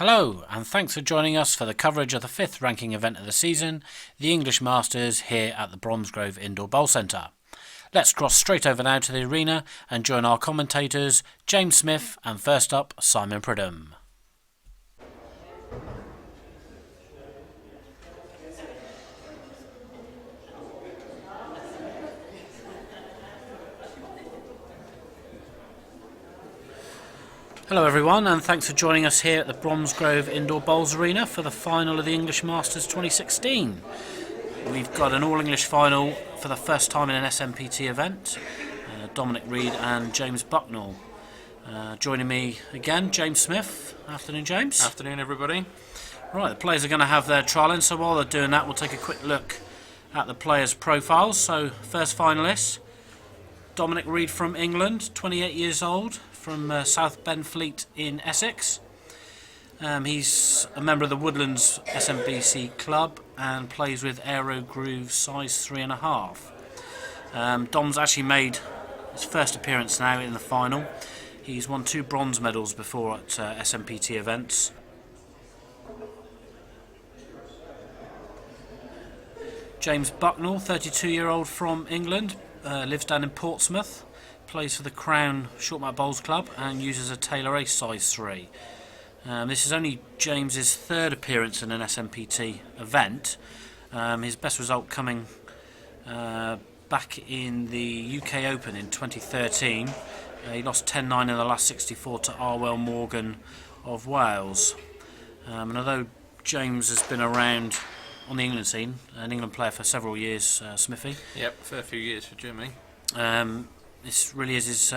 Hello, and thanks for joining us for the coverage of the 5th ranking event of the season, the English Masters, here at the Bromsgrove Indoor Bowl Centre. Let's cross straight over now to the arena and join our commentators, James Smith, and first up, Simon Pridham. Hello everyone, and thanks for joining us here at the Bromsgrove Indoor Bowls Arena for the final of the English Masters 2016. We've got an all-English final for the first time in an SMPT event. Dominic Reed and James Bucknall. Joining me again, James Smith. Afternoon, James. Afternoon, everybody. Right, the players are going to have their trial in, so while they're doing that, we'll take a quick look at the players' profiles. So, first finalist, Dominic Reed from England, 28 years old, from South Benfleet in Essex. He's a member of the Woodlands SMBC club and plays with Aero Groove size 3.5. Dom's actually made his first appearance now in the final. He's won 2 bronze medals before at SMPT events. James Bucknall, 32-year-old from England, lives down in Portsmouth. Plays for the Crown Shortmat Bowls Club and uses a Taylor Ace size 3. This is only James's third appearance in an SMPT event. His best result coming back in the UK Open in 2013. He lost 10-9 in the last 64 to Arwell Morgan of Wales. And although James has been around on the England scene, an England player for several years, Smithy. Yep, fair few years for Jimmy. This really is his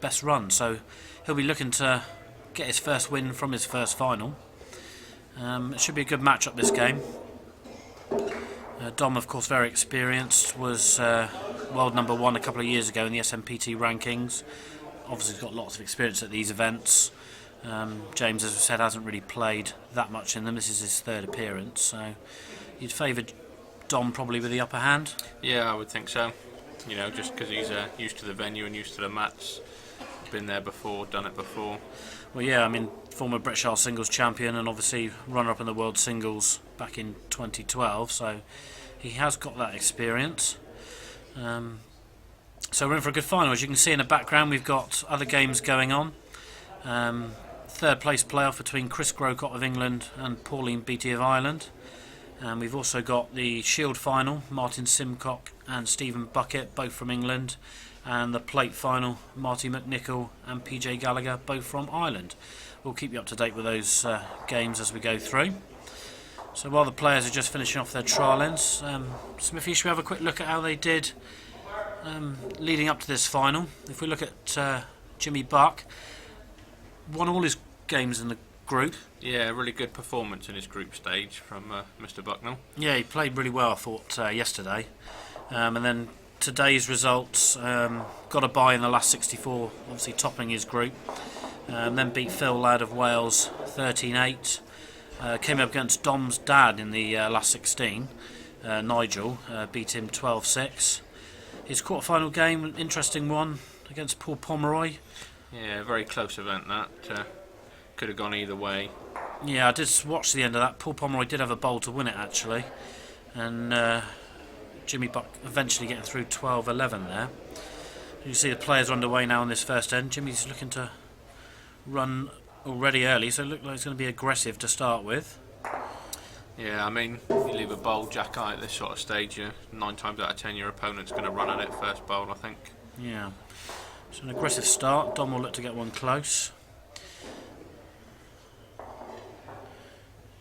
best run, so he'll be looking to get his first win from his first final. It should be a good match-up, this game. Dom, of course, very experienced, was world number 1 a couple of years ago in the SMPT rankings. Obviously, he's got lots of experience at these events. James, as I said, hasn't really played that much in them. This is his third appearance, so you'd favour Dom probably with the upper hand? Yeah, I would think so. You know, just because he's used to the venue and used to the mats. Been there before, done it before. Well, yeah, I mean, former British Isles singles champion and obviously runner-up in the World Singles back in 2012, so he has got that experience. So we're in for a good final. As you can see in the background, we've got other games going on. Third place playoff between Chris Grocott of England and Pauline Beattie of Ireland. And we've also got the Shield final, Martin Simcock and Stephen Buckett, both from England. And the plate final, Marty McNichol and PJ Gallagher, both from Ireland. We'll keep you up to date with those games as we go through. So while the players are just finishing off their trial ends, Smithy, should we have a quick look at how they did leading up to this final? If we look at Jimmy Buck, won all his games in the group. Yeah, really good performance in his group stage from Mr. Bucknall. Yeah, he played really well, I thought, yesterday. And then today's results, got a bye in the last 64, obviously topping his group. Then beat Phil Ladd of Wales 13-8. Came up against Dom's dad in the last 16. Nigel beat him 12-6. His quarter-final game, an interesting one against Paul Pomeroy. Yeah, very close event that. Could have gone either way. Yeah, I did watch the end of that. Paul Pomeroy did have a bowl to win it, actually. And Jimmy Buck eventually getting through 12-11 there. You see the players are underway now on this first end. Jimmy's looking to run already early, so it looks like it's going to be aggressive to start with. Yeah, I mean, you leave a bowl jack eye at this sort of stage, 9 times out of 10 your opponent's going to run at it first bowl, I think. Yeah. So an aggressive start. Dom will look to get one close.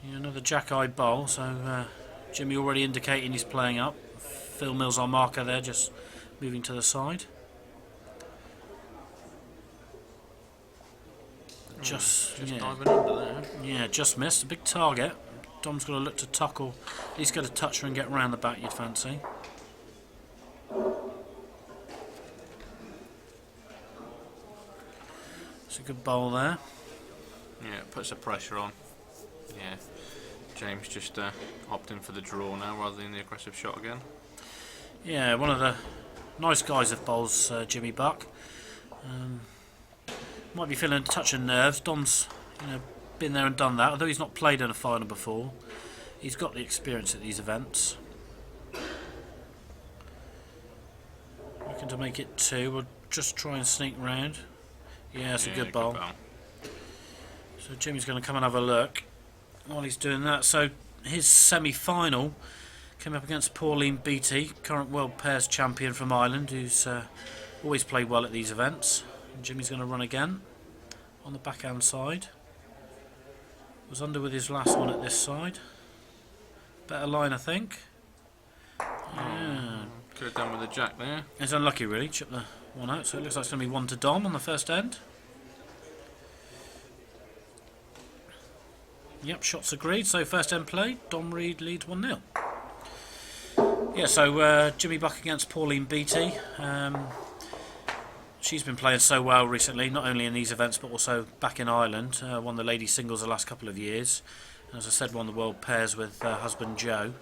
Yeah, another jack-eye bowl, so Jimmy already indicating he's playing up. Phil Mills, our marker there, just moving to the side. Just diving under there. Yeah, just missed. A big target. Dom's got to look to tuckle. At least get a toucher and get round the back, you'd fancy. It's a good bowl there. Yeah, it puts the pressure on. Yeah, James just opting for the draw now rather than the aggressive shot again. Yeah, one of the nice guys of bowls, Jimmy Buck. Might be feeling a touch of nerves. Dom's been there and done that. Although he's not played in a final before, he's got the experience at these events. Looking to make it 2. We'll just try and sneak round. Yeah, it's a good bowl. So Jimmy's going to come and have a look while he's doing that. So his semi-final came up against Pauline Beattie, current World Pairs champion from Ireland, who's always played well at these events. And Jimmy's going to run again on the backhand side. Was under with his last one at this side. Better line, I think. Yeah. Could have done with the jack there. It's unlucky, really. Chipped the one out, so it looks like it's going to be 1 to Dom on the first end. Yep, shots agreed. So first end played. Dom Reed leads 1-0. Yeah, so Jimmy Buck against Pauline Beattie. She's been playing so well recently, not only in these events but also back in Ireland. Won the ladies singles the last couple of years. And as I said, won the world pairs with her husband Joe.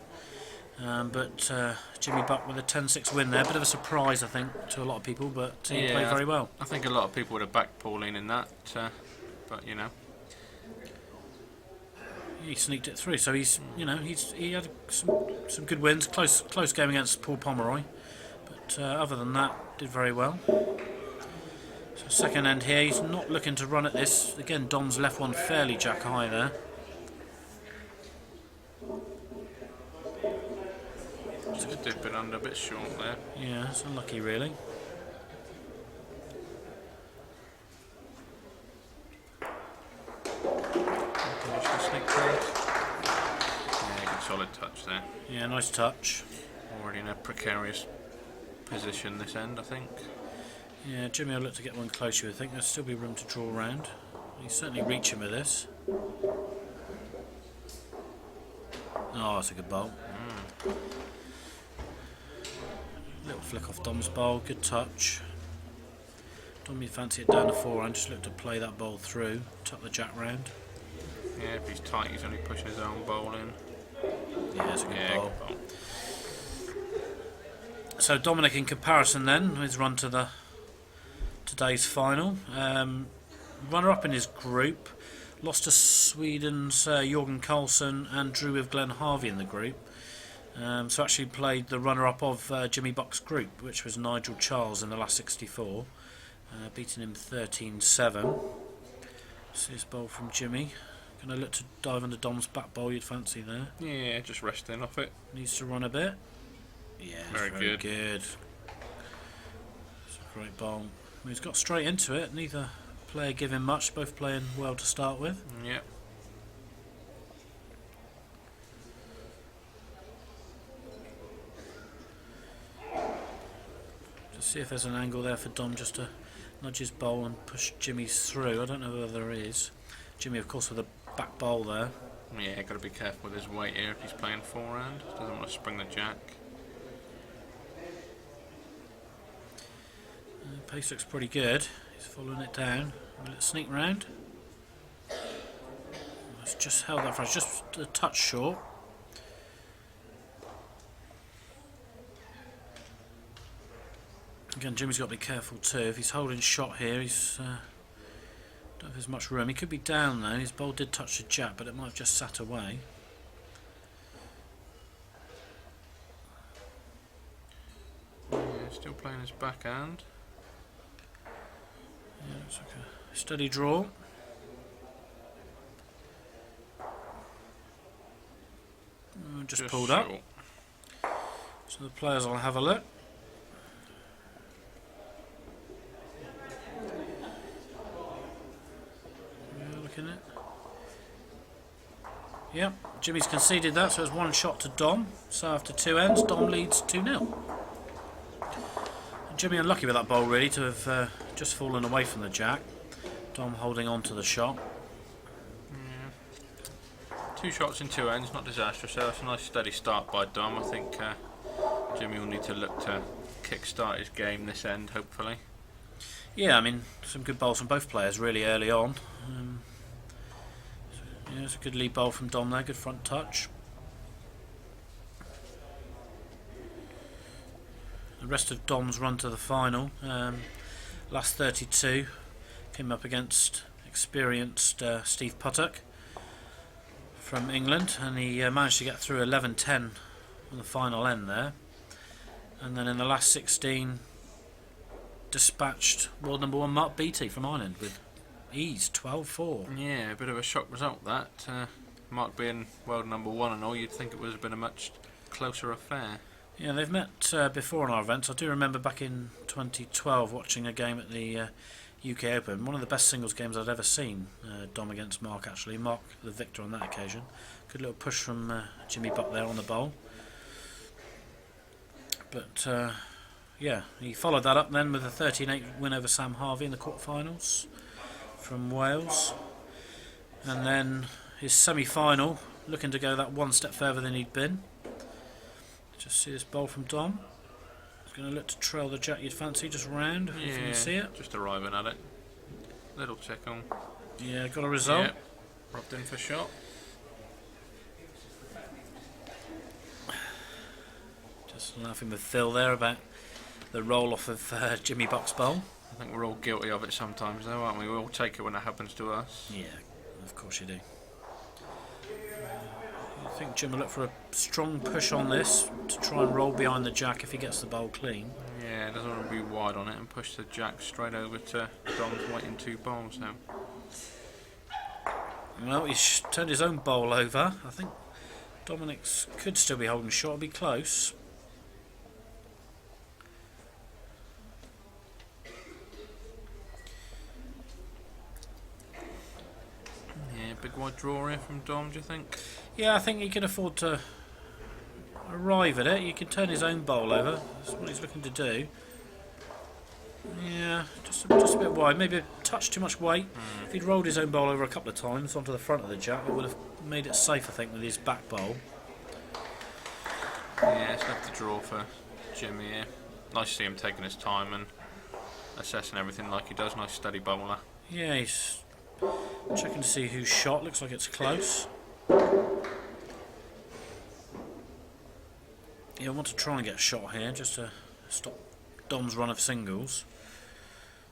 But Jimmy Buck with a 10-6 win there. Bit of a surprise, I think, to a lot of people, but he played very well. I think a lot of people would have backed Pauline in that, but you know. He sneaked it through, so he had some good wins. Close game against Paul Pomeroy, but other than that, did very well. So second end here, he's not looking to run at this. Again, Dom's left one fairly jack high there. Just dip it under a bit short there. Yeah, it's unlucky really. Solid touch there. Yeah, nice touch. Already in a precarious position this end, I think. Yeah, Jimmy will look to get one closer. I think there'll still be room to draw around. He's certainly reaching with this. Oh, that's a good bowl. Little flick off Dom's bowl, good touch. Dom, you fancy it down the forehand, just look to play that bowl through, tuck the jack round. Yeah, if he's tight, he's only pushing his own bowl in. Yeah, it's a good bowl. So Dominic, in comparison then, his run to today's final. Runner-up in his group, lost to Sweden's Jorgen Karlsson and drew with Glenn Harvey in the group. So actually played the runner-up of Jimmy Buck's group, which was Nigel Charles in the last 64, beating him 13-7. See this bowl from Jimmy. Going to look to dive under Dom's back bowl, you'd fancy there. Yeah, just resting off it. Needs to run a bit. Yeah, very good. It's a great bowl. He's got straight into it. Neither player giving much. Both playing well to start with. Yep. Just see if there's an angle there for Dom just to nudge his bowl and push Jimmy through. I don't know whether there is. Jimmy, of course, with a back bowl there. Yeah, got to be careful with his weight here if he's playing forehand. Doesn't want to spring the jack. Pace looks pretty good. He's following it down. Will it sneak round? It's just held that for us, just a touch short. Again, Jimmy's got to be careful too. If he's holding shot here, he's don't know if there's much room. He could be down though. His bowl did touch the jack, but it might have just sat away. Yeah, still playing his backhand. Yeah, looks like a steady draw. Just pulled short. up. So the players will have a look. Looking at. Yep, Jimmy's conceded that, so it's one shot to Dom. So after two ends, Dom leads 2-0. Jimmy unlucky with that bowl really to have just fallen away from the jack. Dom holding on to the shot. Yeah. 2 shots in 2 ends, not disastrous. So that's a nice steady start by Dom. I think Jimmy will need to look to kick-start his game this end, hopefully. Yeah, I mean, some good bowls from both players really early on. Yeah, it's a good lead bowl from Dom there, good front touch. The rest of Dom's run to the final, last 32, came up against experienced Steve Puttock from England, and he managed to get through 11-10 on the final end there, and then in the last 16 dispatched world number 1 Mark Beattie from Ireland with ease, 12-4. Yeah, a bit of a shock result that. Mark being world number 1 and all, you'd think it would have been a much closer affair. Yeah, they've met before in our events. I do remember back in 2012 watching a game at the UK Open, one of the best singles games I'd ever seen. Dom against Mark, actually. Mark the victor on that occasion. Good little push from Jimmy Buck there on the bowl. But yeah, he followed that up then with a 13-8 win over Sam Harvey in the quarterfinals from Wales. And then his semi-final, looking to go that one step further than he'd been. Just see this bowl from Dom. He's going to look to trail the jack you'd fancy, just round, if you can see it. Just arriving at it. Little check on. Yeah, got a result. Yep. Robbed in for shot. Just laughing with Phil there about the roll off of Jimmy Buck's bowl. I think we're all guilty of it sometimes though, aren't we? We all take it when it happens to us. Yeah, of course you do. I think Jim will look for a strong push on this to try and roll behind the jack if he gets the bowl clean. Yeah, doesn't want to be wide on it and push the jack straight over to Dom's waiting 2 bowls now. Well, he's turned his own bowl over. I think Dominic's could still be holding short. It'll be close. Yeah, big wide draw here from Dom, do you think? Yeah, I think he can afford to arrive at it. He can turn his own bowl over. That's what he's looking to do. Yeah, just a bit wide. Maybe a touch too much weight. If he'd rolled his own bowl over a couple of times onto the front of the jack, it would have made it safe, I think, with his back bowl. Yeah, it's left the draw for Jimmy here. Nice to see him taking his time and assessing everything like he does. Nice steady bowler. Yeah, he's checking to see who's shot. Looks like it's close. Yeah, I want to try and get a shot here just to stop Dom's run of singles.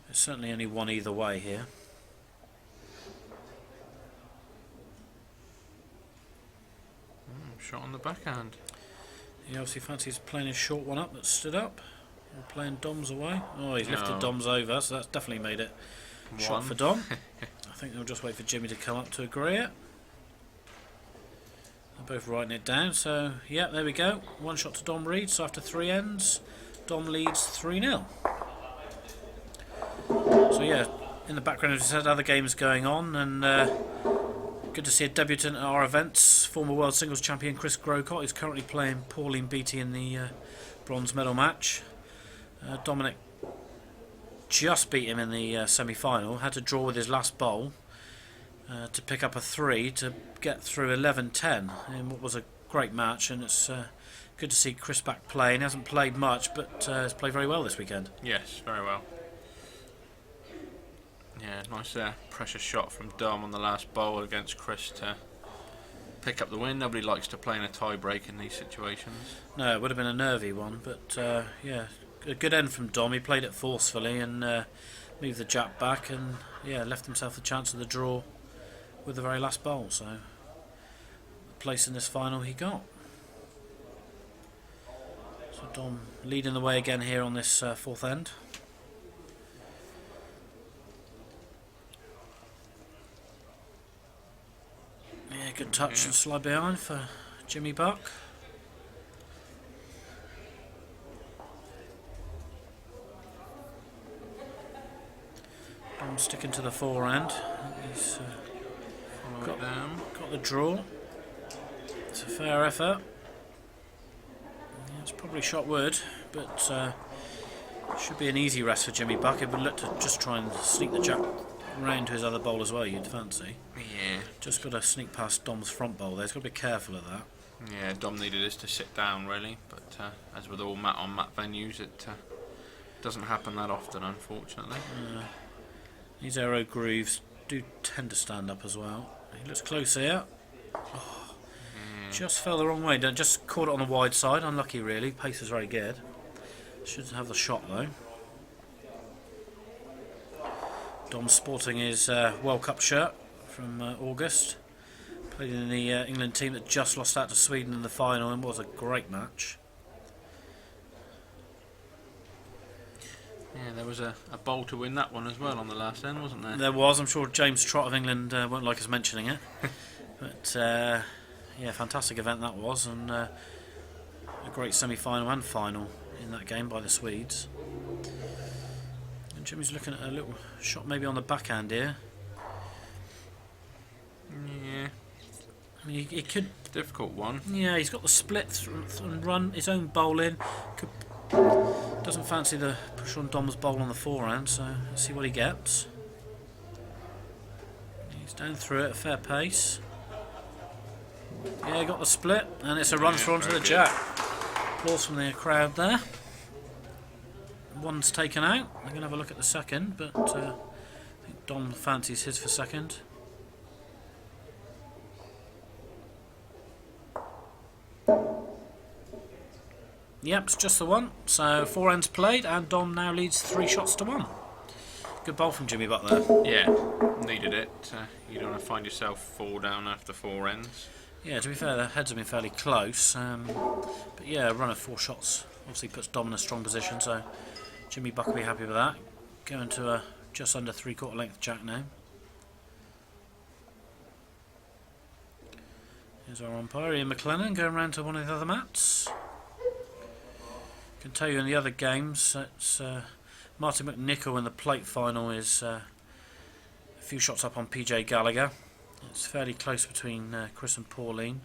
There's certainly only one either way here. Shot on the backhand. He obviously fancies playing his short one up that stood up. Or playing Dom's away. Oh, he's lifted Dom's over, so that's definitely made it shot for Dom. I think they'll just wait for Jimmy to come up to agree it. They're both writing it down, so yeah, there we go. One shot to Dom Reed, so after 3 ends, Dom leads 3-0. So yeah, in the background as I said, other games going on, and good to see a debutant at our events, former world singles champion Chris Grocott, who's currently playing Pauline Beattie in the bronze medal match. Dominic just beat him in the semi-final, had to draw with his last bowl to pick up a 3 to get through 11-10 in what was a great match, and it's good to see Chris back playing. He hasn't played much, but has played very well this weekend. Yes, very well. Yeah, nice pressure shot from Dom on the last bowl against Chris to pick up the win. Nobody likes to play in a tie break in these situations. No, it would have been a nervy one, but yeah, a good end from Dom. He played it forcefully and moved the jack back, and yeah, left himself the chance of the draw with the very last bowl. So the place in this final he got. So Dom leading the way again here on this 4th end. Yeah, good touch and slide behind for Jimmy Buck. Dom sticking to the forehand. He's got the draw. It's a fair effort. Yeah, it's probably shot wood, but should be an easy rest for Jimmy Buck. It would look to just try and sneak the jack round to his other bowl as well, you'd fancy. Yeah. Just got to sneak past Dom's front bowl there. He's got to be careful of that. Yeah, Dom needed us to sit down really, but as with all mat on mat venues, it doesn't happen that often, unfortunately. These aero grooves do tend to stand up as well. He looks close here. Oh, just fell the wrong way. Just caught it on the wide side. Unlucky really. Pace is very good. Should have the shot though. Dom's sporting his World Cup shirt from August. Played in the England team that just lost out to Sweden in the final and was a great match. Yeah, there was a bowl to win that one as well on the last end, wasn't there? There was. I'm sure James Trott of England won't like us mentioning it. But yeah, fantastic event that was, and a great semi-final and final in that game by the Swedes. And Jimmy's looking at a little shot maybe on the backhand here. Yeah. I mean, he could... Difficult one. Yeah, he's got the split and run his own bowl in. Doesn't fancy the push on Dom's bowl on the forehand, so let's see what he gets. He's down through it at fair pace. Yeah, got the split, and it's a run through onto the jack. Applause from the crowd there. One's taken out. We're going to have a look at the second, but I think Dom fancies his for second. Yep, it's just the one. So 4 ends played, and Dom now leads 3 shots to 1. Good bowl from Jimmy Buck there. Yeah, needed it. You don't want to find yourself 4 down after 4 ends. Yeah, to be fair, the heads have been fairly close. But yeah, a run of 4 shots obviously puts Dom in a strong position, so Jimmy Buck will be happy with that. Going to a just under 3/4 length jack now. Here's our umpire, Ian McLennan, going round to one of the other mats. I can tell you in the other games, it's Martin McNichol in the plate final is a few shots up on PJ Gallagher. It's fairly close between Chris and Pauline,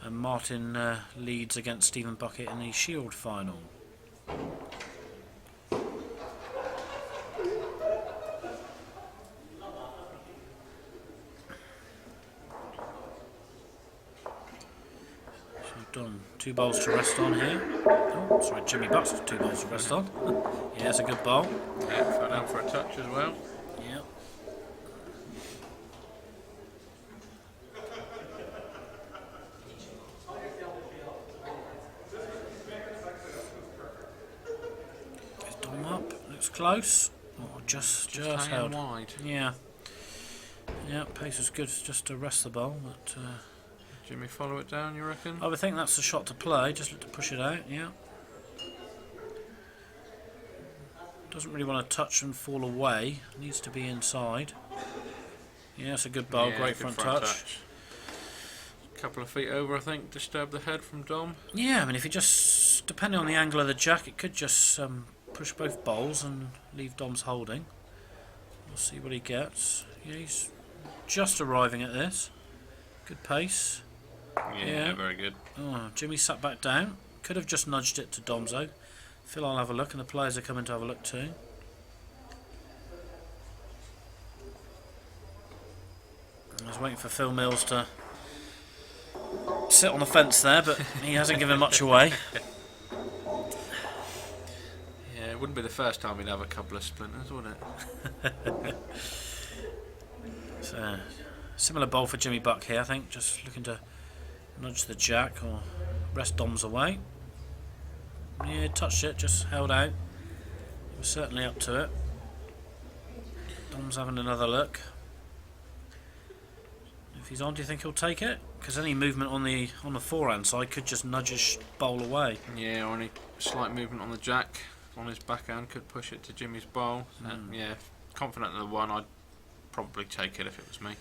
and Martin leads against Stephen Bucket in the Shield final. Done 2 bowls to rest on here. Oh, sorry, Jimmy Buck's 2 bowls to rest on. Yeah, it's a good bowl. Yeah, fell down for a touch as well. Yep. Gets Dom up, looks close. Oh, just held. Wide. Yeah. Yeah, pace was good just to rest the bowl, but Jimmy follow it down, you reckon? I would think that's the shot to play, just look to push it out, yeah. Doesn't really want to touch and fall away, needs to be inside. Yeah, it's a good bowl, Yeah, great good front touch. Couple of feet over, I think, disturbed the head from Dom. Yeah, I mean, if you just, depending on the angle of the jack, it could just push both bowls and leave Dom's holding. We'll see what he gets. Yeah, he's just arriving at this. Good pace. Yeah, very good. Oh, Jimmy sat back down. Could have just nudged it to Dom's though. Phil, I'll have a look, and the players are coming to have a look too. I was waiting for Phil Mills to sit on the fence there, but he hasn't given much away. Yeah, it wouldn't be the first time he'd have a couple of splinters, would it? So, similar bowl for Jimmy Buck here, I think. Just looking to nudge the jack or rest Dom's away. Yeah, touched it, just held out. He was certainly up to it. Dom's having another look. If he's on, do you think he'll take it? Because any movement on the forehand side could just nudge his bowl away. Yeah, or any slight movement on the jack on his backhand could push it to Jimmy's bowl. Yeah, confident in the one, I'd probably take it if it was me.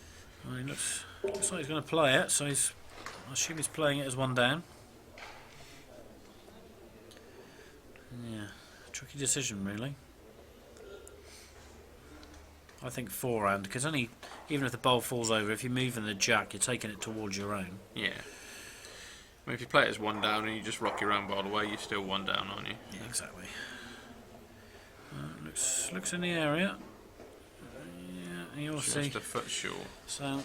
Well, he looks like he's going to play it, so I assume he's playing it as 1 down. Yeah, tricky decision really. I think forehand, because even if the bowl falls over, if you're moving the jack, you're taking it towards your own. Yeah. I mean, if you play it as 1 down and you just rock your own bowl away, you're still 1 down, aren't you? Yeah, exactly. Looks in the area. Yeah, you'll see. Just a foot short. So,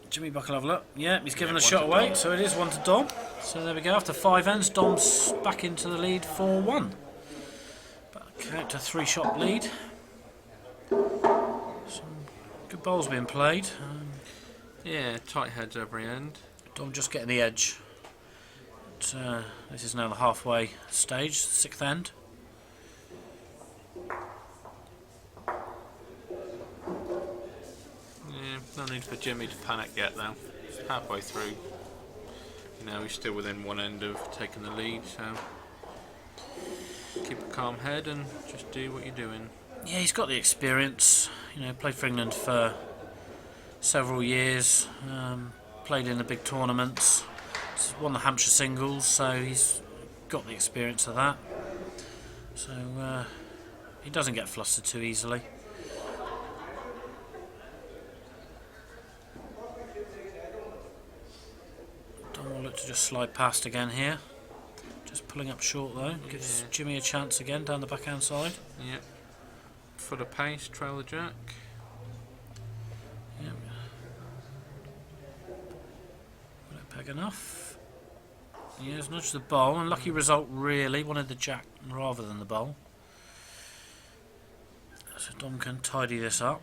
Jimmy Buck will have a look. Yeah, he's given a shot away, Dom. So it is 1 to Dom. So there we go. After 5 ends, Dom's back into the lead 4-1. Back out to 3-shot lead. Some good bowls being played. Yeah, tight heads every end. Dom just getting the edge. But, this is now the halfway stage, 6th end. No need for Jimmy to panic yet, though. It's halfway through. You know, he's still within one end of taking the lead, so keep a calm head and just do what you're doing. Yeah, he's got the experience. You know, played for England for several years. Played in the big tournaments. He's won the Hampshire singles, so he's got the experience of that. So he doesn't get flustered too easily. Don't look to just slide past again here. Just pulling up short though. Gives Jimmy a chance again down the backhand side. Yep. Full of pace, trail the jack. Yep. Will it peg enough? Yes, nudge the bowl. Unlucky result really. Wanted the jack rather than the bowl. So Dom can tidy this up.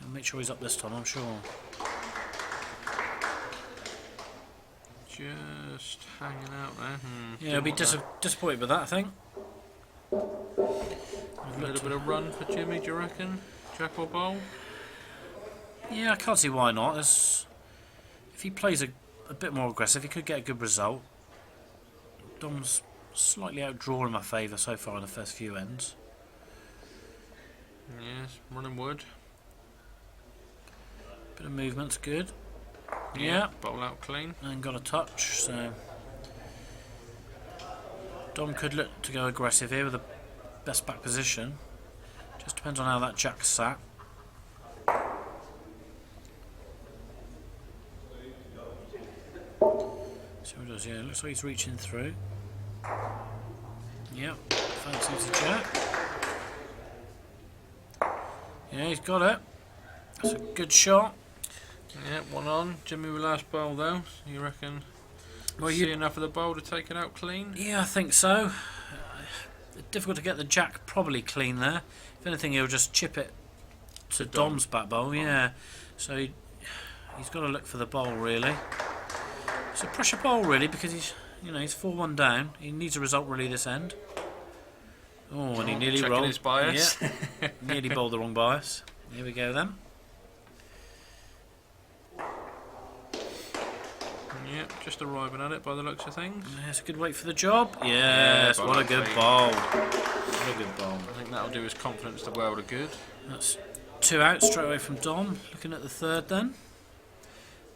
He'll make sure he's up this time, I'm sure. Just hanging out there. Yeah, he'll be disappointed with that, I think. A little bit of run for Jimmy, do you reckon? Jack or bowl? Yeah, I can't see why not. If he plays a bit more aggressive, he could get a good result. Dom's slightly outdrawn in my favour so far in the first few ends. Yes, running wood. Bit of movement's good. Yeah, bowl out clean. And got a touch, so Dom could look to go aggressive here with the best back position. Just depends on how that jack's sat. See what he does, yeah, looks like he's reaching through. Yep, fancies the jack. Yeah, he's got it. That's a good shot. Yeah, one on. Jimmy with last bowl though. You reckon? Well, you see enough of the bowl to take it out clean? Yeah, I think so. Difficult to get the jack probably clean there. If anything, he'll just chip it to Dom's back bowl. Yeah, so he's got to look for the bowl really. It's a pressure bowl really because he's 4-1 down. He needs a result really this end. Oh, and he nearly rolled. His bias. Yeah, nearly bowled the wrong bias. Here we go then. Yep, just arriving at it by the looks of things. That's a good weight for the job. Yes, what a good bowl. What a good bowl. I think that'll do his confidence the world of good. That's 2 out straight away from Dom. Looking at the third then.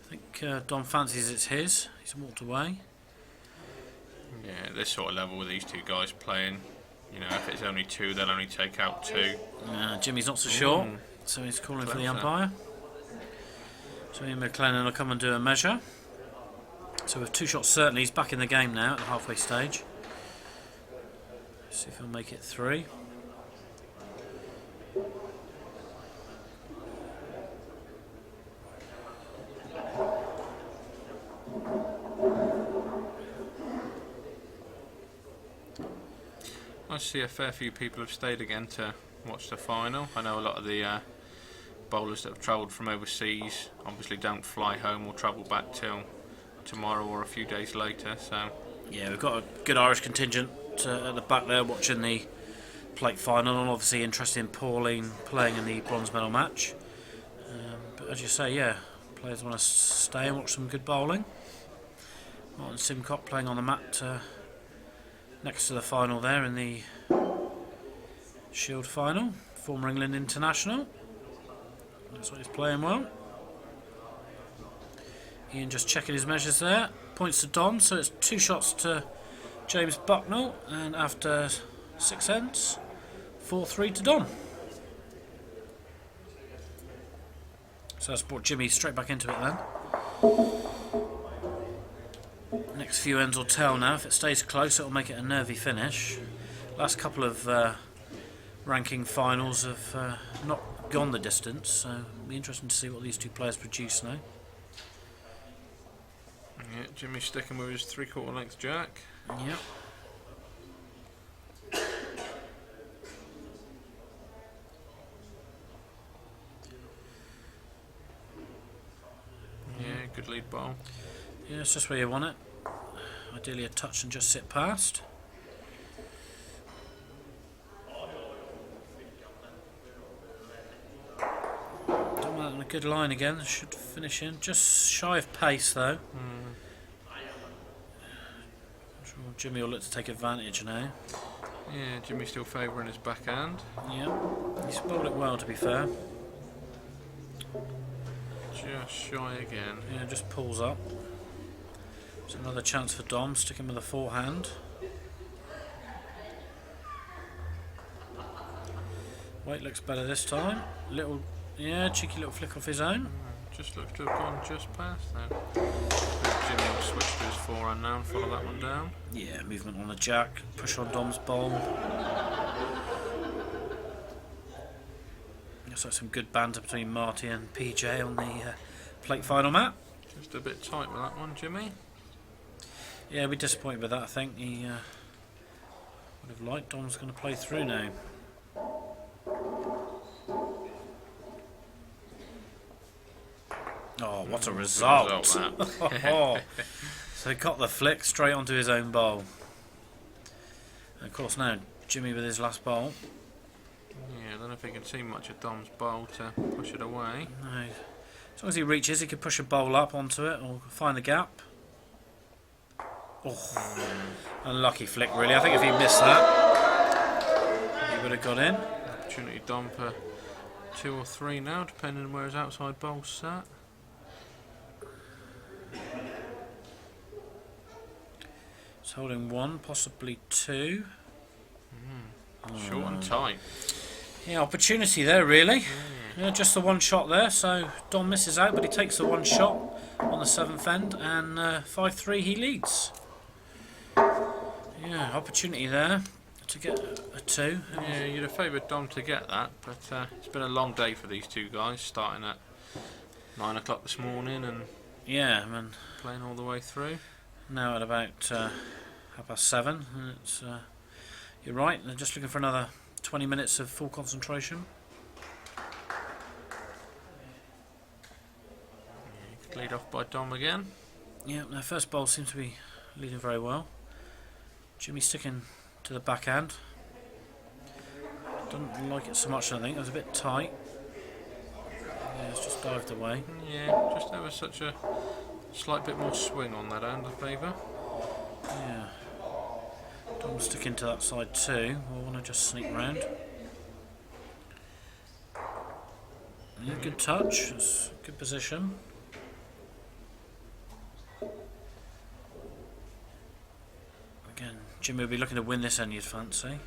I think Dom fancies it's his. He's walked away. Yeah, this sort of level with these two guys playing, you know, if it's only 2, they'll only take out 2. Jimmy's not so sure, so he's calling for the umpire. So Ian McLennan will come and do a measure. So with 2 shots certainly, he's back in the game now at the halfway stage. See if he'll make it 3. I see a fair few people have stayed again to watch the final. I know a lot of the bowlers that have travelled from overseas obviously don't fly home or travel back till tomorrow or a few days later. So yeah, we've got a good Irish contingent at the back there watching the plate final, and obviously interested in Pauline playing in the bronze medal match. But as you say, yeah, players want to stay and watch some good bowling. Martin Simcock playing on the mat next to the final there in the Shield final, former England international. Looks like he's playing well. Ian just checking his measures there. Points to Dom, so it's 2 shots to James Bucknall, and after 6 ends, 4-3 to Dom. So that's brought Jimmy straight back into it then. Next few ends will tell now. If it stays close, it'll make it a nervy finish. Last couple of ranking finals have not gone the distance, so it'll be interesting to see what these 2 players produce now. yeah, Jimmy's sticking with his 3/4 length jack. Yep. Yeah, good lead bowl. Yeah, it's just where you want it. Ideally a touch and just sit past. Dom in a good line again. Should finish in. Just shy of pace though. Sure Jimmy will look to take advantage now. Yeah, Jimmy's still favouring his backhand. Yeah, he's bowled it well to be fair. Just shy again. Yeah, just pulls up. It's another chance for Dom, sticking with the forehand. Weight looks better this time. Little, yeah, cheeky little flick off his own. Just looks to have gone just past then. Jimmy will switch to his forehand now and follow that one down. Yeah, movement on the jack, push on Dom's bowl. Looks like some good banter between Marty and PJ on the plate final mat. Just a bit tight with that one, Jimmy. Yeah, he'll be disappointed with that. I think he would have liked. Dom's going to play through now. Oh, what a result! So he got the flick straight onto his own bowl. And of course now Jimmy with his last bowl. Yeah, I don't know if he can see much of Dom's bowl to push it away. No. As long as he reaches, he can push a bowl up onto it or find the gap. Oh, unlucky flick really. I think if he missed that, he would have got in. Opportunity Dom for 2 or 3 now, depending on where his outside bowl's sat. He's holding 1, possibly 2. Short and tight. Yeah, opportunity there really. Yeah, just the one shot there, so Dom misses out, but he takes the one shot on the 7th end, and 5-3 he leads. Yeah, opportunity there to get a 2. Yeah, you'd have favoured Dom to get that, but it's been a long day for these two guys, starting at 9 o'clock this morning and yeah, man. playing all the way through. Now at about 7:30, and it's you're right. They're just looking for another 20 minutes of full concentration. Lead off by Dom again. Yeah, their first bowl seems to be leading very well. Jimmy sticking to the backhand. Doesn't like it so much, I think. It was a bit tight. Yeah, it's just dived away. Yeah, just there was such a slight bit more swing on that hand of favour. Yeah. Dom sticking to that side too. We'll want to just sneak round. Yeah, good touch. It's a good position. Again, Jimmy will be looking to win this end, you'd fancy.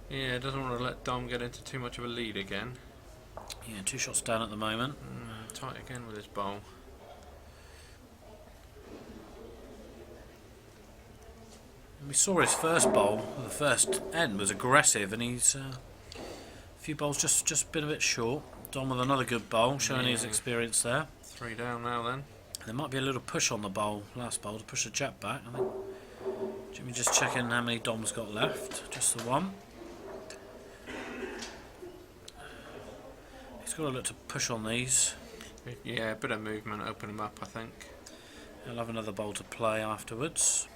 Yeah, doesn't want to let Dom get into too much of a lead again. Yeah, 2 shots down at the moment. Tight again with his bowl. And we saw his first bowl, the first end was aggressive, and he's a few bowls just been a bit short. Dom with another good bowl, showing his experience there. 3 down now then. There might be a little push on the bowl, last bowl, to push the jack back. I think Jimmy just checking how many Dom's got left. Just the one. He's got to look to push on these. Yeah, a bit of movement, open him up, I think. He'll have another bowl to play afterwards.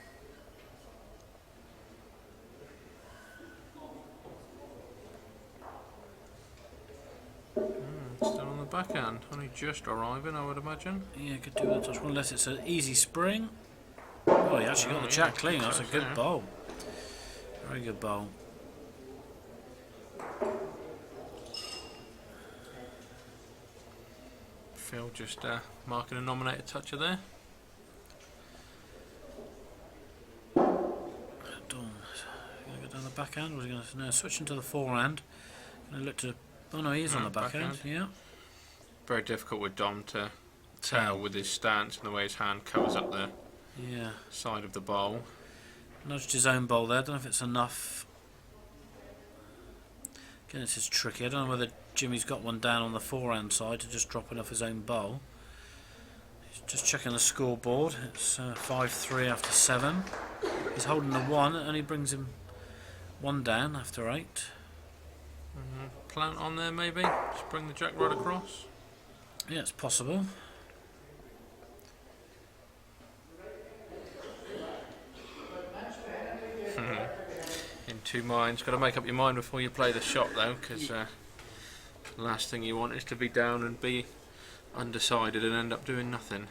Still on the backhand, only just arriving, I would imagine. Yeah, could do with a touch one, unless it's an easy spring. Oh, he actually got the jack clean. That's a good bowl. Very good bowl. Phil just marking a nominated toucher there. Dom, going to go down the backhand, or is he going to no, switch into the forehand? Going to look to. Oh no, he is on the backhand. Yeah. Very difficult with Dom to tell with his stance and the way his hand covers up the side of the bowl. Nudged his own bowl there. Don't know if it's enough. Again, this is tricky. I don't know whether Jimmy's got one down on the forehand side to just drop it off his own bowl. He's just checking the scoreboard. It's 5-3 after 7. He's holding the 1, and he brings him 1 down after 8. Plant on there maybe? Just bring the jack right across? Yeah, it's possible. In 2 minds. Got to make up your mind before you play the shot though, because last thing you want is to be down and be undecided and end up doing nothing.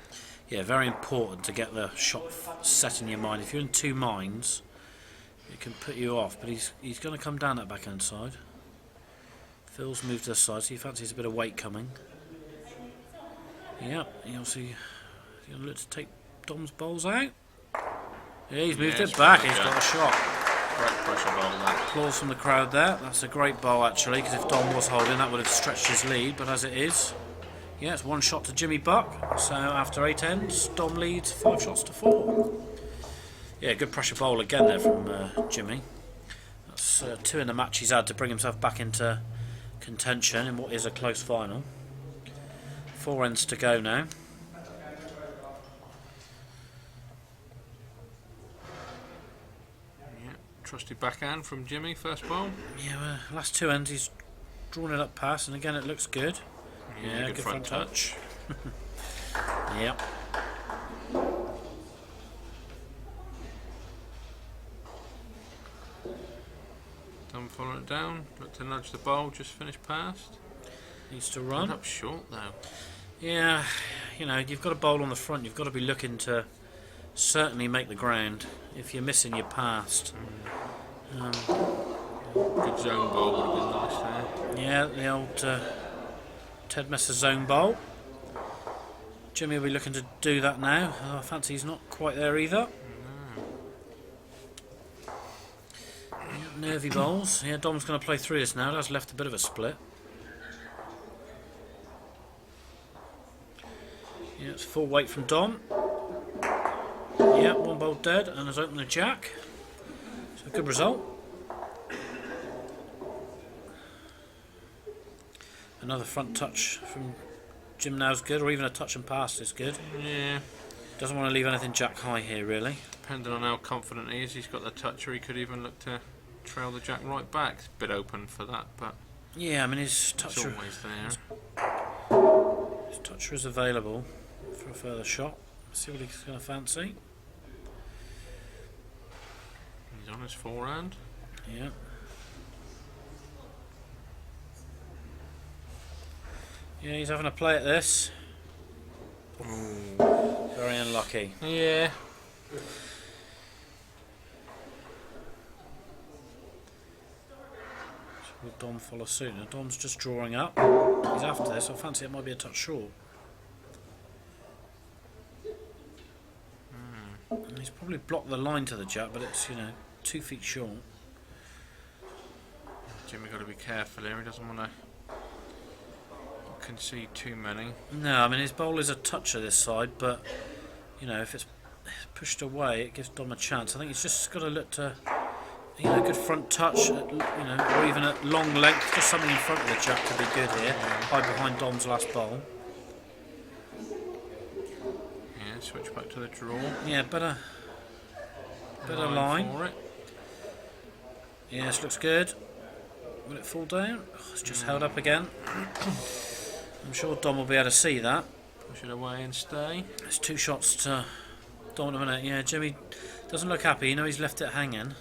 Yeah, very important to get the shot set in your mind. If you're in two minds, it can put you off. But he's going to come down that backhand side. Phil's moved to the side, so he fancies a bit of weight coming. Yeah, he obviously he's going to look to take Dom's bowls out. Yeah, he's moved it back. He's got a shot. Great pressure bowl that. Applause from the crowd there. That's a great bowl actually, because if Dom was holding, that would have stretched his lead. But as it is, yeah, it's one shot to Jimmy Buck. So after 8 ends, Dom leads 5 shots to 4. Yeah, good pressure bowl again there from Jimmy. That's 2 in the match he's had to bring himself back into contention in what is a close final. 4 ends to go now. Trusty backhand from Jimmy, first bowl. Yeah, last 2 ends he's drawn it up past, and again it looks good. Yeah, good front touch. Yep. Dom following it down, look to nudge the bowl, just finished past. Needs to run. Up short though. Yeah, you know, you've got a bowl on the front, you've got to be looking to certainly make the ground. If you're missing, you're past. Good zone bowl would have been nice there. Yeah, the old Ted Messer zone bowl. Jimmy will be looking to do that now. I fancy he's not quite there either. Yeah, nervy bowls. Yeah, Dom's going to play through this now. That's left a bit of a split. Yeah, it's full weight from Dom. Yeah, one bowl dead and has opened the jack. So a good result. Another front touch from Jim now's good, or even a touch and pass is good. Yeah. Doesn't want to leave anything jack high here, really. Depending on how confident he is, he's got the toucher. He could even look to trail the jack right back. It's a bit open for that, but yeah, I mean his it's toucher, always there. his toucher is available for a further shot. Let's see what he's going to fancy. He's on his forehand. Yeah. Yeah, he's having a play at this. Ooh, very unlucky. Yeah. Will Dom follow suit? Now Dom's just drawing up. He's after this. I fancy it might be a touch short. He's probably blocked the line to the jack, but it's, you know, 2 feet short. Jimmy got to be careful here. He doesn't want to concede too many. No, I mean his bowl is a toucher this side, but you know if it's pushed away, it gives Dom a chance. I think he's just got to look to, you know, good front touch, at, you know, or even at long length, just something in front of the jack could be good here. Hide behind Dom's last bowl. Yeah, switch back to the draw. Yeah, better line. For it. Yeah, this looks good. Will it fall down? Oh, it's just held up again. I'm sure Dom will be able to see that. Push it away and stay. It's 2 shots to Dom in a minute. Yeah, Jimmy doesn't look happy. You know he's left it hanging.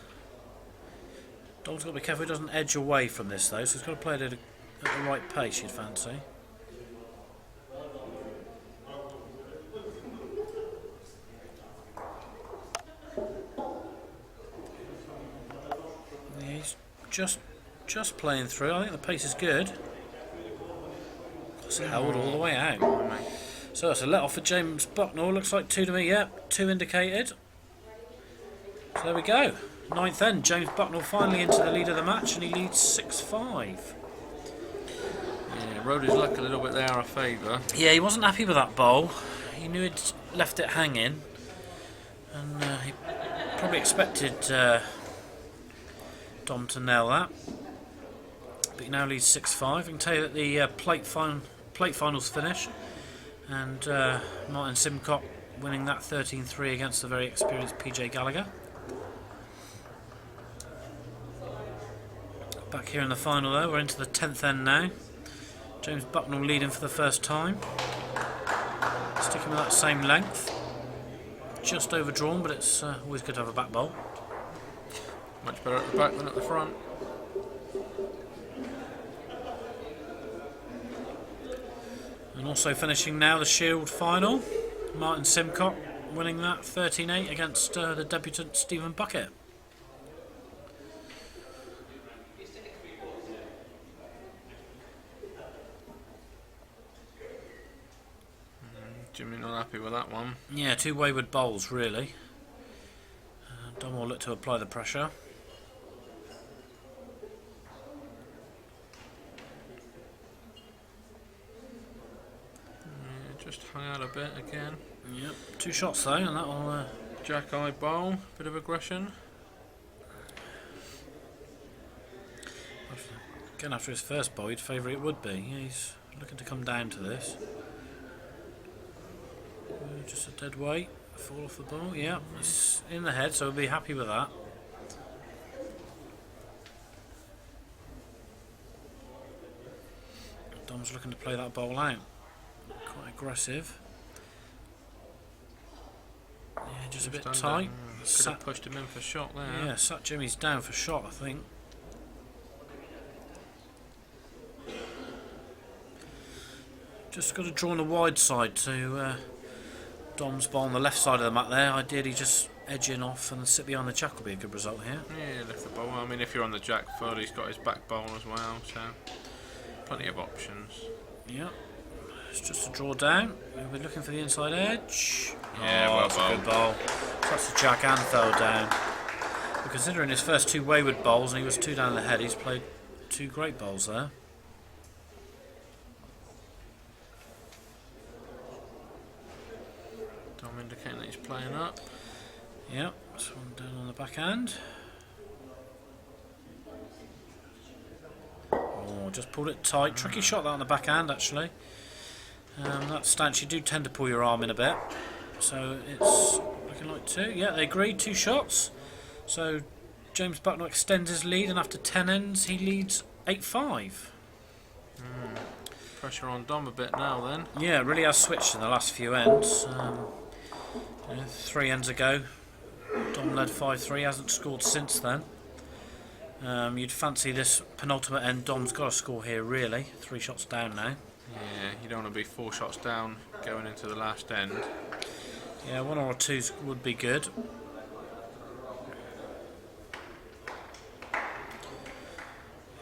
Dom's got to be careful he doesn't edge away from this though, so he's got to play it at the right pace, you'd fancy. Yeah, he's just playing through. I think the pace is good. It's held all the way out. So it's a let off for James Bucknall. Looks like 2 to me. Yep, 2 indicated. So there we go. 9th end. James Bucknall finally into the lead of the match, and he leads 6-5. Yeah, rode his luck a little bit there, a favour. Yeah, he wasn't happy with that bowl. He knew he'd left it hanging, and he probably expected Dom to nail that. But he now leads 6-5. I can tell you that the plate finals finish, and Martin Simcock winning that 13-3 against the very experienced PJ Gallagher. Back here in the final though, we're into the 10th end now. James Bucknall leading for the first time. Sticking with that same length. Just overdrawn, but it's always good to have a back bowl. Much better at the back than at the front. And also finishing now the Shield final. Martin Simcock winning that 13-8 against the debutant Stephen Bucket. Jimmy not happy with that one. Yeah, 2 wayward bowls really. Dom will look to apply the pressure. Just hung out a bit again. Yep, 2 shots though, and that'll Jack eye bowl, bit of aggression. again after his first bowl, you'd favour it would be. Yeah, he's looking to come down to this. Just a dead weight, fall off the ball. Yeah, it's in the head, so we'll be happy with that. Dom's looking to play that bowl out. Quite aggressive. Yeah, just a bit tight. Could have pushed him in for shot there. Yeah, sat Jimmy's down for shot, I think. Just got to draw on the wide side to Dom's ball on the left side of the mat there. Ideally just edge in off and sit behind the jack will be a good result here. Yeah, lift the bowl. I mean, if you're on the jack full, he's got his back bowl as well, so plenty of options. Yeah, it's just a draw down. We're looking for the inside edge. Yeah, well that's a good bowl. That's the jack and fell down. But considering his first 2 wayward bowls and he was 2 down the head, he's played 2 great bowls there. Dom indicating that he's playing up. Yeah, this one down on the backhand. Oh, just pulled it tight. Tricky shot that on the backhand actually. That stance, you do tend to pull your arm in a bit. So it's looking like 2. Yeah, they agreed, 2 shots. So James Bucknall extends his lead, and after 10 ends he leads 8-5. Pressure on Dom a bit now then. Yeah, it really has switched in the last few ends. 3 ends ago, Dom led 5-3, hasn't scored since then. You'd fancy this penultimate end, Dom's got to score here really. 3 shots down now. Yeah, you don't want to be 4 shots down going into the last end. Yeah, 1 or 2 would be good. I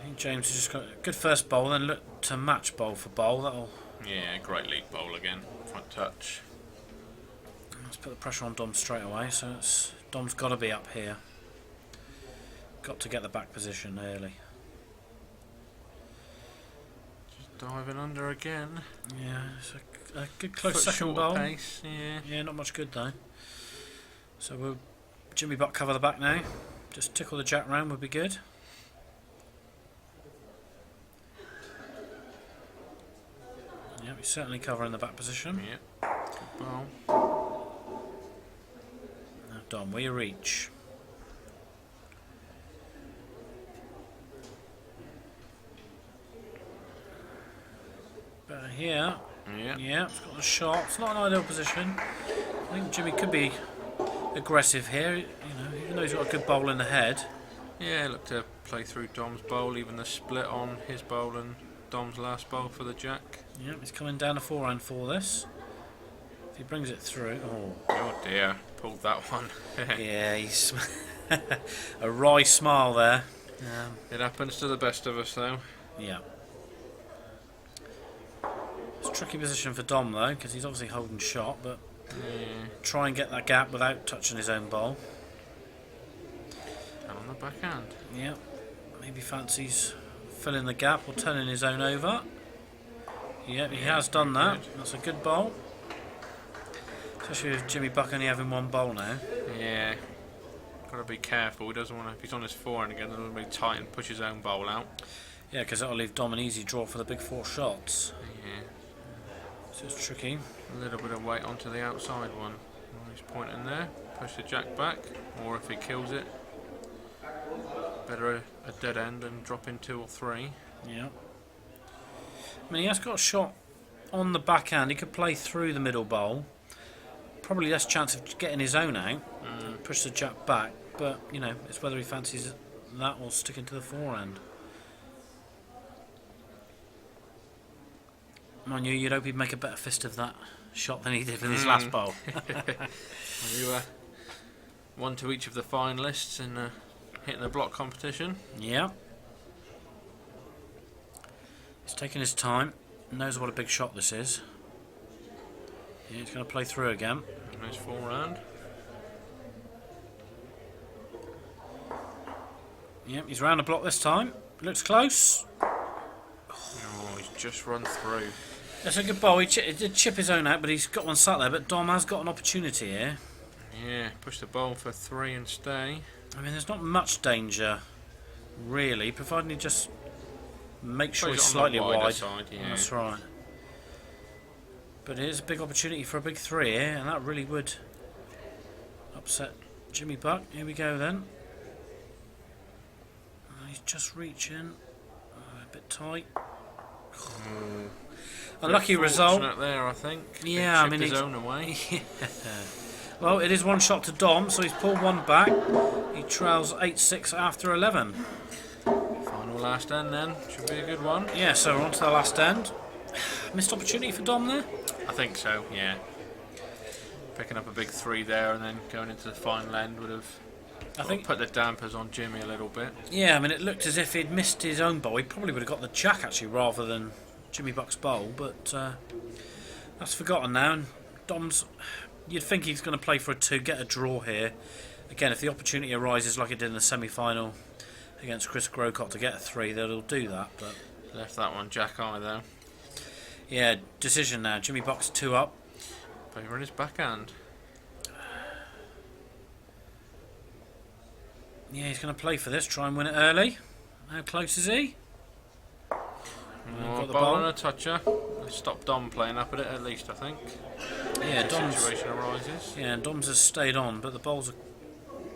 think James has just got a good first bowl, then look to match bowl for bowl. That'll. Yeah, great lead bowl again. Front touch. Let's put the pressure on Dom straight away. So Dom's got to be up here. Got to get the back position early. Just diving under again. Yeah, it's a good close Foot second shorter bowl. pace, yeah. Yeah, not much good though. So we'll Jimmy Buck cover the back now. Just tickle the jack round would be good. Yeah, he's certainly covering the back position. Yeah. Good bowl. Now Dom, where you reach. Better here. Yeah. Yeah, it's got the shot. It's not an ideal position. I think Jimmy could be aggressive here. You know, even though he's got a good bowl in the head. Yeah, look to play through Dom's bowl, even the split on his bowl and Dom's last bowl for the jack. Yeah, he's coming down a 4-hand for this. If he brings it through, Oh dear, pulled that one. yeah, he's a wry smile there. It happens to the best of us though. Yeah. It's a tricky position for Dom though, because he's obviously holding shot, but try and get that gap without touching his own bowl. And on the backhand. Yeah, maybe fancies filling the gap or turning his own over. Yeah, he has done that. Good. That's a good bowl. Especially with Jimmy Buck only having 1 bowl now. Yeah. Got to be careful. He doesn't want to. If he's on his forehand again, then he'll be tight and push his own bowl out. Yeah, because that'll leave Dom an easy draw for the big 4 shots. Yeah. So it's tricky. A little bit of weight onto the outside one. Well, he's pointing there. Push the jack back, or if he kills it, better a dead end and drop in 2 or 3. Yeah. I mean, he has got a shot on the backhand. He could play through the middle bowl. Probably less chance of getting his own out and push the jack back. But, you know, it's whether he fancies that or sticking to the forehand. Mind you, you'd hope he'd make a better fist of that shot than he did with his last bowl. You one to each of the finalists in hitting the block competition. Yeah. He's taking his time. Knows what a big shot this is. Yeah, he's going to play through again. Nice 4-round. Yep, he's round the block this time. Looks close. Oh, he's just run through. That's a good bowl. He did chip his own out, but he's got one sat there. But Dom has got an opportunity here. Yeah, push the bowl for 3 and stay. I mean, there's not much danger, really, providing he just makes sure he's slightly wide. Side, yeah. That's right. But it is a big opportunity for a big 3 here, and that really would upset Jimmy Buck. Here we go then. He's just reaching. A bit tight. Unlucky result. There, I think. Yeah, I mean, his own away. Yeah. Well, it is one shot to Dom, so he's pulled one back. He trails 8-6 after 11. Final last end then. Should be a good one. Yeah, so we're on to the last end. Missed opportunity for Dom there? I think so, yeah. Picking up a big 3 there and then going into the final end would have put the dampers on Jimmy a little bit. Yeah, I mean, it looked as if he'd missed his own bowl. He probably would have got the jack, actually, rather than Jimmy Buck's bowl, but that's forgotten now. And Dom's... You'd think he's going to play for a 2, get a draw here. Again, if the opportunity arises like it did in the semi-final against Chris Grocott to get a 3, they'll do that. But left that one jack eye though. Yeah, decision now. Jimmy Buck's 2 up. Favour in his backhand. Yeah, he's going to play for this, try and win it early. How close is he? Got the bowl and a toucher. Stop Dom playing up at it at least, I think. Yeah, Dom's situation arises. Yeah, and Dom's has stayed on, but the bowls are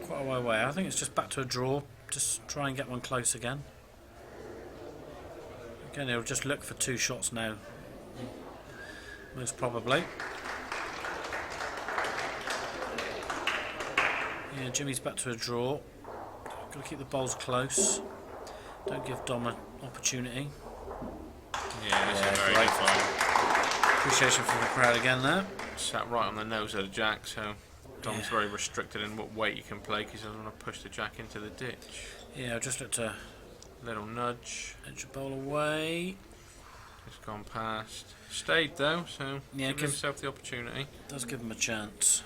quite a way away. I think it's just back to a draw. Just try and get one close again. Again, he'll just look for 2 shots now, most probably. Yeah, Jimmy's back to a draw. Got to keep the bowls close. Don't give Dom an opportunity. Yeah, this is very great fun. Appreciation from the crowd again there. Sat right on the nose of the jack, so Dom's very restricted in what weight he can play because he doesn't want to push the jack into the ditch. Yeah, I've just looked to little nudge. Edge the bowl away. Just gone past. Stayed though, so yeah, give himself the opportunity. Does give him a chance.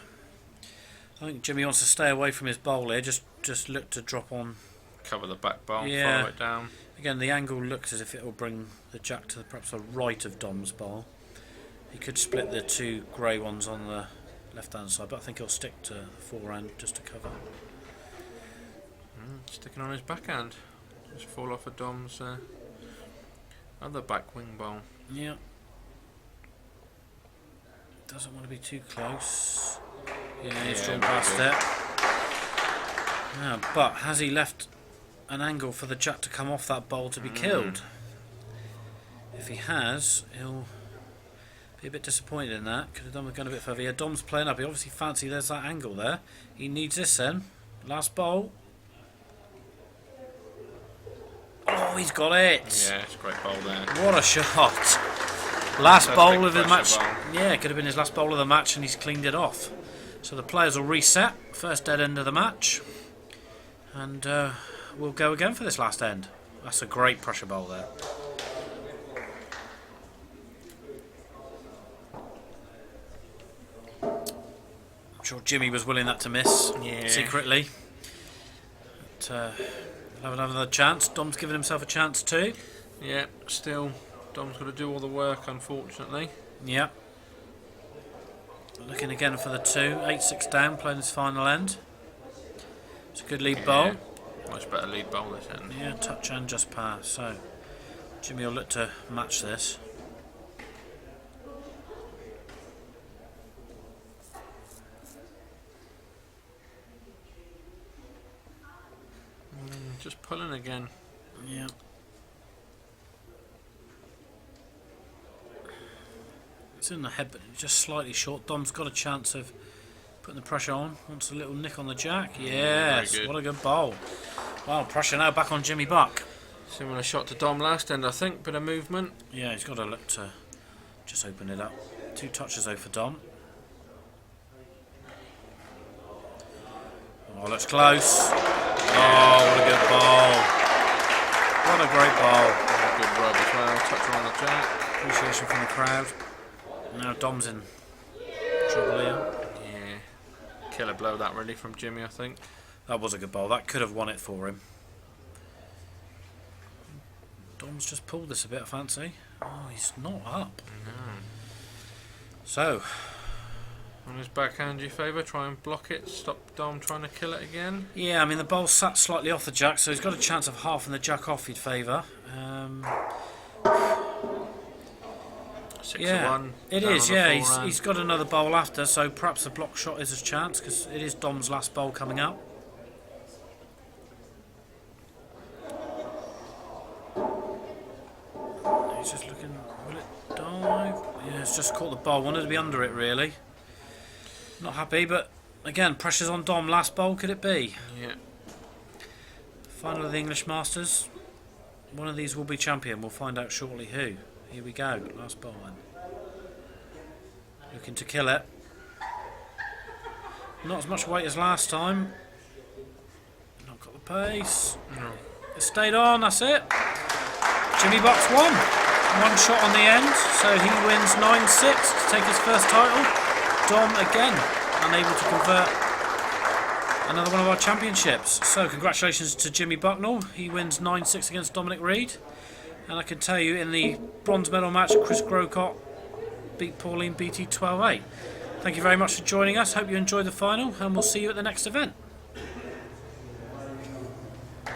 I think Jimmy wants to stay away from his bowl here. Just look to drop on. Cover the back bowl, yeah. follow it down. Again, the angle looks as if it will bring the jack to perhaps the right of Dom's bowl. He could split the 2 grey ones on the left-hand side, but I think he'll stick to the 4-hand just to cover. Sticking on his backhand. Just fall off of Dom's other back wing bowl. Yeah. Doesn't want to be too close. Yeah, he's drawn past it. Yeah, but has he left an angle for the jack to come off that bowl to be killed? If he has, he'll be a bit disappointed in that. Could have done with going a bit further. Yeah, Dom's playing up. He obviously fancy there's that angle there. He needs this then. Last bowl. Oh, he's got it. Yeah, it's a great bowl there. What a shot. Last bowl of the match. Bowl. Yeah, it could have been his last bowl of the match and he's cleaned it off. So the players will reset. First dead end of the match. And we'll go again for this last end. That's a great pressure bowl there. I'm sure Jimmy was willing that to miss secretly. But, we'll have another chance. Dom's given himself a chance too. Yeah, still Dom's got to do all the work, unfortunately. Yeah. Looking again for the 2. 8-6 down, playing his final end. It's a good lead bowl. Much better lead bowl this end. Yeah, touch and just pass. So Jimmy will look to match this. Just pulling again. Yeah. It's in the head, but just slightly short. Dom's got a chance of putting the pressure on. Wants a little nick on the jack. Yes, what a good bowl. Well, pressure now back on Jimmy Buck. Similar shot to Dom last end, I think. Bit of movement. Yeah, he's got to look to Just open it up. 2 touches though for Dom. Oh, looks close. Oh, what a good ball. What a great ball. Good rub as well. Touch on the jack. Appreciation from the crowd. Now Dom's in trouble here. Yeah. Killer blow that really from Jimmy, I think. That was a good ball. That could have won it for him. Dom's just pulled this a bit, I fancy. Oh, he's not up. No. So, On his backhand, you favour? Try and block it. Stop Dom trying to kill it again. yeah, I mean the ball sat slightly off the jack, so he's got a chance of halving the jack off. He'd favour. 6 Yeah, 1. it down is. on the Yeah, forehand. he's got another bowl after, so perhaps a block shot is his chance because it is Dom's last bowl coming up. He's just looking. Will it dive? Yeah, it's just caught the bowl. Wanted to be under it really. Not happy, but again, pressure's on Dom. Last bowl, could it be? Yeah. Final of the English Masters. One of these will be champion. We'll find out shortly who. Here we go. Last bowl then. Looking to kill it. Not as much weight as last time. Not got the pace. No. It stayed on. That's it. Jimmy Buck's won. 1 shot on the end, so he wins 9-6 to take his first title. Dom again unable to convert another one of our championships. So congratulations to Jimmy Bucknall. He wins 9-6 against Dominic Reed. And I can tell you in the bronze medal match, Chris Grocott beat Pauline Beattie 12-8. Thank you very much for joining us. Hope you enjoyed the final, and we'll see you at the next event.